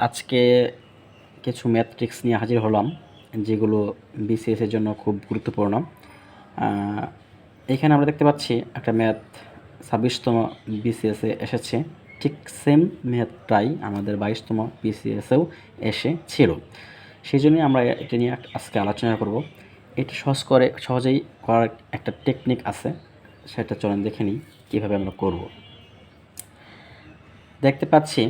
আজকে কিছু math tricks নিয়ে হাজির হলাম, যেগুলো বিসিএস এর জন্য খুব গুরুত্বপূর্ণ। এখানে আমরা দেখতে পাচ্ছি একটা ম্যাথ 26তম বিসিএসে এসেছে। ঠিক সেম ম্যাথটাই আমাদের 22তম বিসিএসেও এসেছিল। সেই জন্যই আমরা এটা নিয়ে আজকে আলোচনা করব। এটি সহজেই করার একটা টেকনিক আছে, সেটা চলেন দেখে নিই কীভাবে আমরা করব। দেখতে পাচ্ছি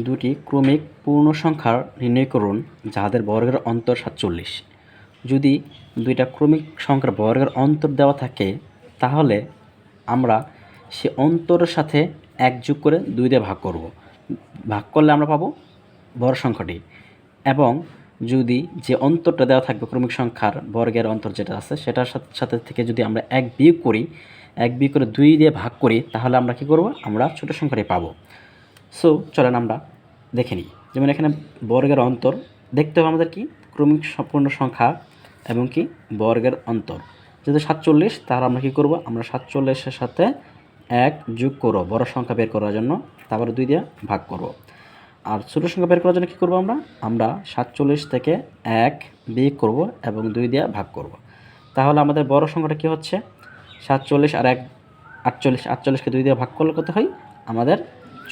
দুটি ক্রমিক পূর্ণ সংখ্যার নির্ণয় করুন যাদের বর্গের অন্তর 47। যদি দুইটা ক্রমিক সংখ্যার বর্গের অন্তর দেওয়া থাকে তাহলে আমরা সে অন্তরের সাথে 1 যোগ করে 2 দিয়ে ভাগ করব। ভাগ করলে আমরা পাবো বড় সংখ্যাটি, এবং যদি যে অন্তরটা দেওয়া থাকবে ক্রমিক সংখ্যার বর্গের অন্তর যেটা আছে সেটার সাথে থেকে যদি আমরা 1 বিয়োগ করি, 1 বিয়োগ করে 2 দিয়ে ভাগ করি, তাহলে আমরা কী করব? আমরা ছোট সংখ্যাটি পাবো। সো চলেন আমরা দেখে নিই। যেমন এখানে বর্গের অন্তর দেখতে হবে আমাদের কি ক্রমিক পূর্ণ সংখ্যা এবং কি বর্গের অন্তর। যেহেতু 47, তাহলে আমরা কী করব? আমরা 47-এর সাথে 1 যোগ করব বড় সংখ্যা বের করার জন্য, তারপরে 2 দিয়ে ভাগ করব। আর ছোটো সংখ্যা বের করার জন্য কী করব? আমরা 47 থেকে 1 বিয়োগ করব এবং 2 দিয়ে ভাগ করব। তাহলে আমাদের বড় সংখ্যাটা কী হচ্ছে? 47 আর 1 48। 48কে 2 দিয়ে ভাগ করলে কত হয়? আমাদের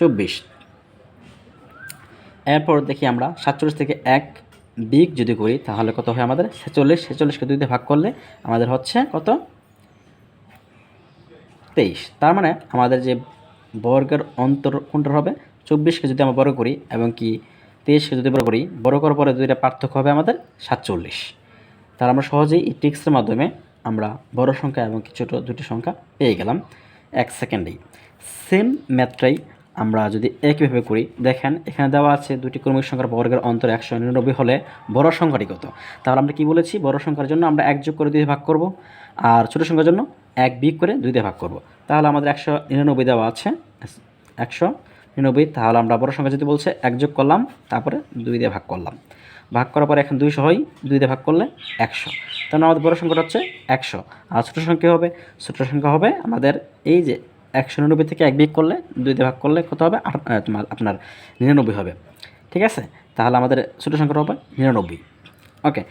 24। এরপর দেখি আমরা 47 থেকে 1 বিয়োগ যদি করি তাহলে কত হয় আমাদের? 46। 46কে 2 দিয়ে ভাগ করলে আমাদের হচ্ছে কত? 23। তার মানে আমাদের যে বর্গের অন্তর কোনটা হবে? 24কে যদি আমরা বড় করি এবং কি 23কে যদি বড় করি, বড় করার পরে দুইটা পার্থক্য হবে আমাদের 47। তার আমরা সহজেই এই ট্রিক্সের মাধ্যমে আমরা বড় সংখ্যা এবং কি ছোটো দুটি সংখ্যা পেয়ে গেলাম 1 সেকেন্ডেই। সেম ম্যাথটাই আমরা যদি একইভাবে করি, দেখেন এখানে দেওয়া আছে দুটি ক্রমিক সংখ্যার বর্গের অন্তর 199 হলে বড় সংখ্যাটি কত? তাহলে আমরা কি বলেছি? বড় সংখ্যার জন্য আমরা 1 যোগ করে 2 দিয়ে ভাগ করব, আর ছোটো সংখ্যার জন্য 1 বিয়োগ করে 2 দিয়ে ভাগ করব। তাহলে আমাদের 199 দেওয়া আছে, 199। তাহলে আমরা বড় সংখ্যা যদি বলছে 1 যোগ করলাম, তারপরে 2 দিয়ে ভাগ করলাম। ভাগ করার পরে এখন 200 হয়, 2 দিয়ে ভাগ করলে 100। তাহলে আমাদের বড় সংখ্যাটা হচ্ছে 100। আর ছোটো সংখ্যা হবে? ছোটো সংখ্যা হবে আমাদের এই যে 199 থেকে 1 বিয়োগ করলে 2 দিয়ে ভাগ করলে কত হবে? আপনার 99 হবে। ঠিক আছে? তাহলে আমাদের ছোটো সংখ্যাটা হবে 99। ওকে,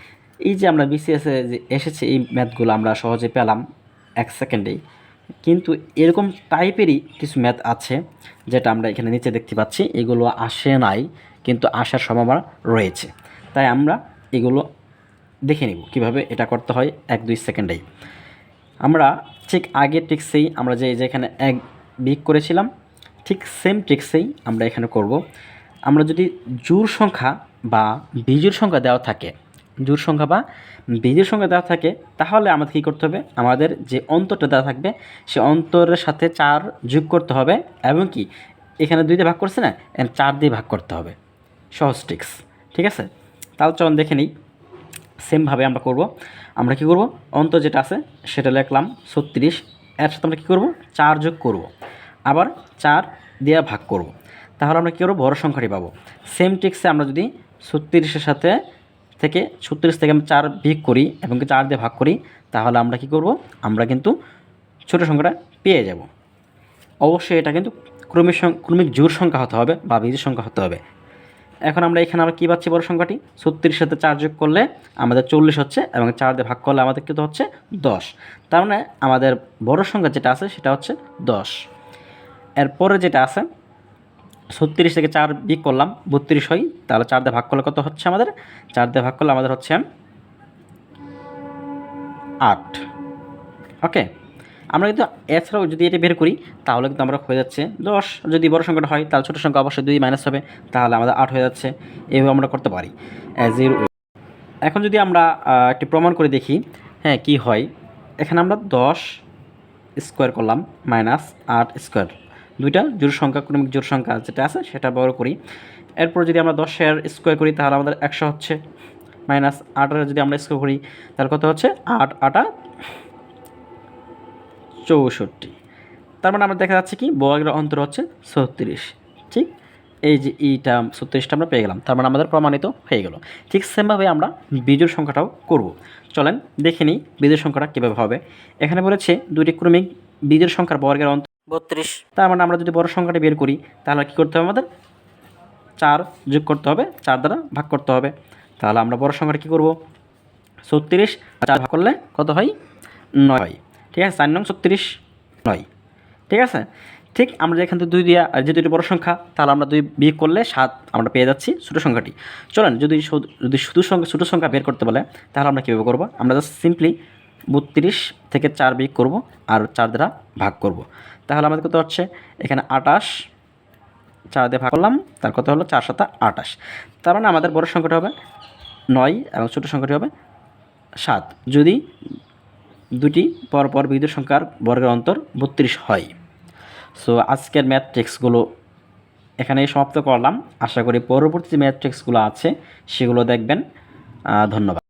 এই যে আমরা বিসিএসে যে এসেছে এই ম্যাথগুলো আমরা সহজে পেলাম 1 সেকেন্ডেই। কিন্তু এরকম টাইপেরই কিছু ম্যাথ আছে যেটা আমরা এখানে নিচে দেখতে পাচ্ছি, এগুলো আসে নাই কিন্তু আসার সম্ভাবনা রয়েছে। তাই আমরা এগুলো দেখে নিব কীভাবে এটা করতে হয় 1-2 সেকেন্ডেই। আমরা ঠিক আগের ট্রিক্সেই আমরা যেখানে 1 বিয়োগ করেছিলাম, ঠিক সেম ট্রিক্সেই আমরা এখানে করব। আমরা যদি জোড় সংখ্যা বা বিজোড় সংখ্যা দেওয়া থাকে, জোড় সংখ্যা বা বিজোড় সংখ্যা দেওয়া থাকে, তাহলে আমাদের কী করতে হবে? আমাদের যে অন্তরটা দেওয়া থাকবে সে অন্তরের সাথে 4 যোগ করতে হবে, এবং কি এখানে 2 দিয়ে ভাগ করছে না, 4 দিয়ে ভাগ করতে হবে। সহজ ট্রিক্স, ঠিক আছে? তাহলে চলুন দেখে নিই। সেমভাবে আমরা করব। আমরা কী করব? অন্তর যেটা আছে সেটা লিখলাম 36, এর সাথে আমরা কী করব? 4 যোগ করব, আবার 4 দিয়ে ভাগ করব। তাহলে আমরা কী করব? বড় সংখ্যাটি পাবো। সেম ট্রিক্সে আমরা যদি 36-এর সাথে 36 থেকে আমরা 4 বিয়োগ করি এবং 4 দিয়ে ভাগ করি, তাহলে আমরা কী করব? আমরা কিন্তু ছোটো সংখ্যাটা পেয়ে যাব। অবশ্যই এটা কিন্তু ক্রমিক জোড় সংখ্যা হতে হবে বা বিজোড় সংখ্যা হতে হবে। এখন আমরা এখানে আবার কী পাচ্ছি? বড় সংখ্যাটি 36-এর সাথে 4 যোগ করলে আমাদের 40 হচ্ছে, এবং 4 দিয়ে ভাগ করলে আমাদের কত হচ্ছে? 10। তার মানে আমাদের বড় সংখ্যা যেটা আছে সেটা হচ্ছে 10। এরপরে যেটা আছে 36 থেকে 4 বিয়োগ করলাম, 32 হয়। তাহলে 4 দিয়ে ভাগ করলে কত হচ্ছে আমাদের? 4 দিয়ে ভাগ করলে আমাদের হচ্ছে 8। ওকে, আমরা কিন্তু এছাড়াও যদি এটা বের করি তাহলে কিন্তু আমরা হয়ে যাচ্ছে 10। যদি বড় সংখ্যাটা হয় তাহলে ছোটো সংখ্যা অবশ্যই 2 মাইনাস হবে, তাহলে আমাদের 8 হয়ে যাচ্ছে। এইভাবে আমরা করতে পারি 0। এখন যদি আমরা একটি প্রমাণ করে দেখি, হ্যাঁ কী হয়। এখানে আমরা 10 স্কোয়ার করলাম মাইনাস 8 স্কোয়ার, দুইটা জোড় সংখ্যা, ক্রমিক জোড় সংখ্যা যেটা আছে সেটা বড় করি। এরপর যদি আমরা 10-এর স্কোয়ার করি তাহলে আমাদের 100 হচ্ছে, মাইনাস 8-এর যদি আমরা স্কোয়ার করি তাহলে কত হচ্ছে? 8-8 64। তার মানে আমরা দেখা যাচ্ছে কি বর্গের অন্তর হচ্ছে 36। ঠিক, এই যে এইটা 36টা আমরা পেয়ে গেলাম। তার মানে আমাদের প্রমাণিত হয়ে গেল। ঠিক সেমভাবে আমরা বিজোড় সংখ্যাটাও করব। চলেন দেখে নিই বিজোড় সংখ্যাটা কীভাবে হবে। এখানে বলেছে দুটি ক্রমিক বিজোড় সংখ্যার বর্গের অন্তর 32। তার মানে আমরা যদি বড় সংখ্যাটা বের করি তাহলে কী করতে হবে? আমাদের 4 যোগ করতে হবে, 4 দ্বারা ভাগ করতে হবে। তাহলে আমরা বড় সংখ্যাটা কী করব, 36 আর 4 ভাগ করলে কত হয়, 9 হয়। ঠিক আছে, 4 নং 36, 9। ঠিক আছে, ঠিক আমরা যেখান থেকে 2 দিয়া যে দুটি বড় সংখ্যা, তাহলে আমরা 2 বিয়োগ করলে 7 আমরা পেয়ে যাচ্ছি ছোটো সংখ্যাটি। চলেন যদি শুধু ছোটো সংখ্যা বের করতে বলে তাহলে আমরা কীভাবে করব, আমরা জাস্ট সিম্পলি 32 থেকে 4 বিয়োগ করব আর 4 দ্বারা ভাগ করব। তাহলে আমাদের কত হচ্ছে, এখানে 28, 4 দিয়ে ভাগ করলাম, তার কত হলো 4 7 28। তার মানে আমাদের বড় সংখ্যাটা হবে 9 এবং ছোটো সংখ্যাটি হবে 7, যদি দুটি পরপর বিজোড় সংখ্যার বর্গের অন্তর 32 হয়। সো আজকের ম্যাথ ট্রিক্সগুলো এখানেই সমাপ্ত করলাম। আশা করি পরবর্তী যে ম্যাথ ট্রিক্সগুলো আছে সেগুলো দেখবেন। ধন্যবাদ।